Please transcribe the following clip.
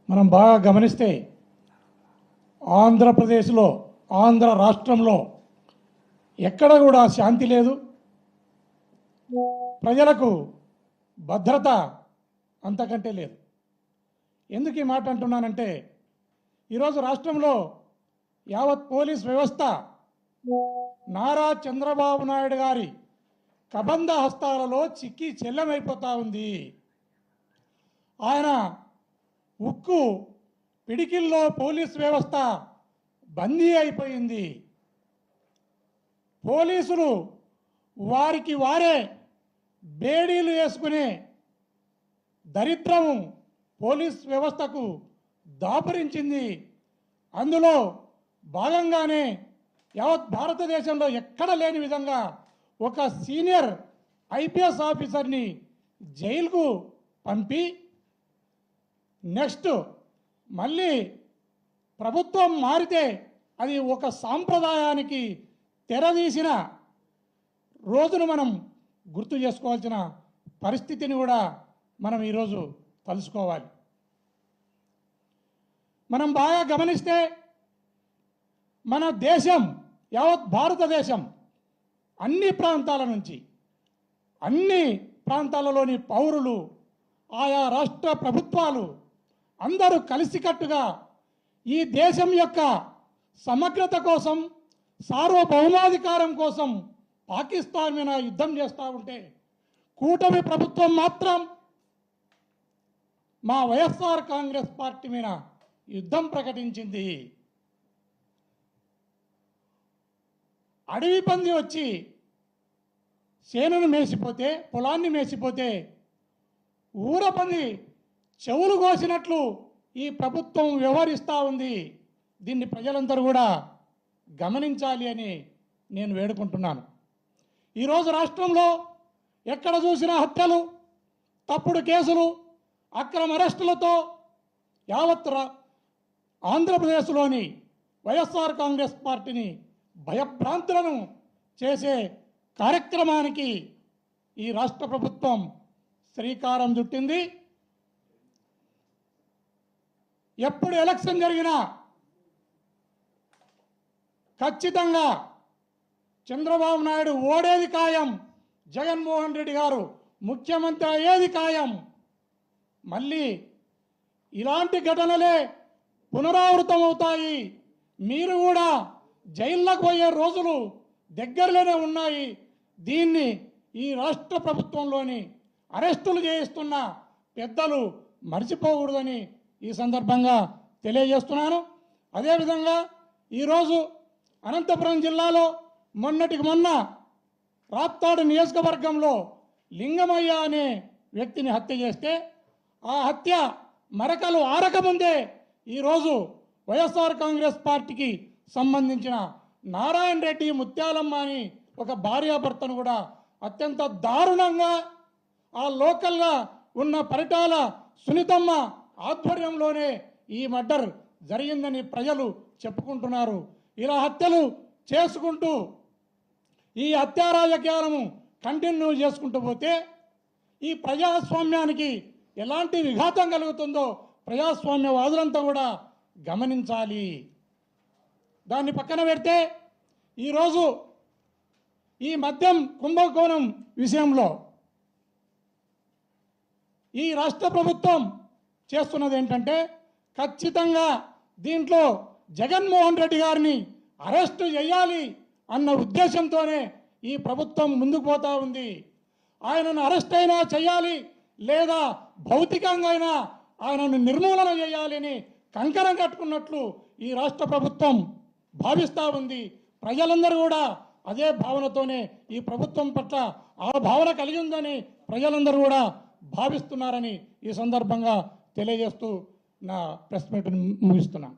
మనం బాగా గమనిస్తే ఆంధ్రప్రదేశ్లో ఆంధ్ర రాష్ట్రంలో ఎక్కడ కూడా శాంతి లేదు, ప్రజలకు భద్రత అంతకంటే లేదు. ఎందుకు ఈ మాట అంటున్నానంటే ఈరోజు రాష్ట్రంలో యావత్ పోలీస్ వ్యవస్థ నారా చంద్రబాబు నాయుడు గారి కబంధ హస్తాలలో చిక్కి చెల్లమైపోతూ ఉంది. ఆయన ఉక్కు పిడికిల్లో పోలీస్ వ్యవస్థ బందీ అయిపోయింది. పోలీసులు వారికి వారే బేడీలు వేసుకునే దరిద్రము పోలీస్ వ్యవస్థకు దాపురించింది. అందులో భాగంగానే యావత్ భారతదేశంలో ఎక్కడ లేని విధంగా ఒక సీనియర్ ఐపీఎస్ ఆఫీసర్ని జైలుకు పంపి నెక్స్ట్ మళ్ళీ ప్రభుత్వం మారితే అది ఒక సాంప్రదాయానికి తెరదీసిన రోజును మనం గుర్తు చేసుకోవాల్సిన పరిస్థితిని కూడా మనం ఈరోజు తెలుసుకోవాలి. మనం బాగా గమనిస్తే మన దేశం యావత్ భారతదేశం అన్ని ప్రాంతాల నుంచి అన్ని ప్రాంతాలలోని పౌరులు ఆయా రాష్ట్ర ప్రభుత్వాలు అందరూ కలిసికట్టుగా ఈ దేశం యొక్క సమగ్రత కోసం సార్వభౌమాధికారం కోసం పాకిస్తాన్ మీద యుద్ధం చేస్తూ ఉంటే కూటమి ప్రభుత్వం మాత్రం మా వైఎస్ఆర్ కాంగ్రెస్ పార్టీ మీద యుద్ధం ప్రకటించింది. అడవి పంది వచ్చి సేనును మేసిపోతే, పొలాన్ని మేసిపోతే ఊర పంది చెవులు కోసినట్లు ఈ ప్రభుత్వం వ్యవహరిస్తూ ఉంది. దీన్ని ప్రజలందరూ కూడా గమనించాలి అని నేను వేడుకుంటున్నాను. ఈరోజు రాష్ట్రంలో ఎక్కడ చూసినా హత్యలు, తప్పుడు కేసులు, అక్రమ అరెస్టులతో యావత్ ఆంధ్రప్రదేశ్లోని వైఎస్ఆర్ కాంగ్రెస్ పార్టీని భయభ్రాంతులను చేసే కార్యక్రమానికి ఈ రాష్ట్ర ప్రభుత్వం శ్రీకారం చుట్టింది. ఎప్పుడు ఎలక్షన్ జరిగినా ఖచ్చితంగా చంద్రబాబు నాయుడు ఓడేది ఖాయం, జగన్మోహన్ రెడ్డి గారు ముఖ్యమంత్రి అయ్యేది ఖాయం. మళ్ళీ ఇలాంటి ఘటనలే పునరావృతమవుతాయి. మీరు కూడా జైల్లోకి పోయే రోజులు దగ్గరలోనే ఉన్నాయి. దీన్ని ఈ రాష్ట్ర ప్రభుత్వంలోని అరెస్టులు చేయిస్తున్న పెద్దలు మర్చిపోకూడదని ఈ సందర్భంగా తెలియజేస్తున్నాను. అదేవిధంగా ఈరోజు అనంతపురం జిల్లాలో మొన్నటికి మొన్న రాప్తాడు నియోజకవర్గంలో లింగమయ్య అనే వ్యక్తిని హత్య చేస్తే ఆ హత్య మరకలు ఆరకముందే ఈరోజు వైఎస్ఆర్ కాంగ్రెస్ పార్టీకి సంబంధించిన నారాయణ రెడ్డి, ముత్యాలమ్మ అని ఒక భార్యాభర్తను కూడా అత్యంత దారుణంగా ఆ లోకల్గా ఉన్న పరిటాల సునీతమ్మ ఆధ్వర్యంలోనే ఈ మర్డర్ జరిగిందని ప్రజలు చెప్పుకుంటున్నారు. ఇలా హత్యలు చేసుకుంటూ ఈ హత్యా రాజకీయాలను కంటిన్యూ చేసుకుంటూ పోతే ఈ ప్రజాస్వామ్యానికి ఎలాంటి విఘాతం కలుగుతుందో ప్రజాస్వామ్యవాదులంతా కూడా గమనించాలి. దాన్ని పక్కన పెడితే ఈరోజు ఈ మద్యం కుంభకోణం విషయంలో ఈ రాష్ట్ర ప్రభుత్వం చేస్తున్నది ఏంటంటే ఖచ్చితంగా దీంట్లో జగన్మోహన్ రెడ్డి గారిని అరెస్టు చేయాలి అన్న ఉద్దేశంతోనే ఈ ప్రభుత్వం ముందుకు పోతా ఉంది. ఆయనను అరెస్ట్ అయినా చేయాలి, లేదా భౌతికంగా అయినా ఆయనను నిర్మూలన చేయాలని కంకణం కట్టుకున్నట్లు ఈ రాష్ట్ర ప్రభుత్వం భావిస్తూ ఉంది. ప్రజలందరూ కూడా అదే భావనతోనే ఈ ప్రభుత్వం పట్ల ఆ భావన కలిగి ఉందని ప్రజలందరూ కూడా భావిస్తున్నారని ఈ సందర్భంగా తెలియజేస్తూ నా ప్రెస్ మీట్ని ముగిస్తున్నాను.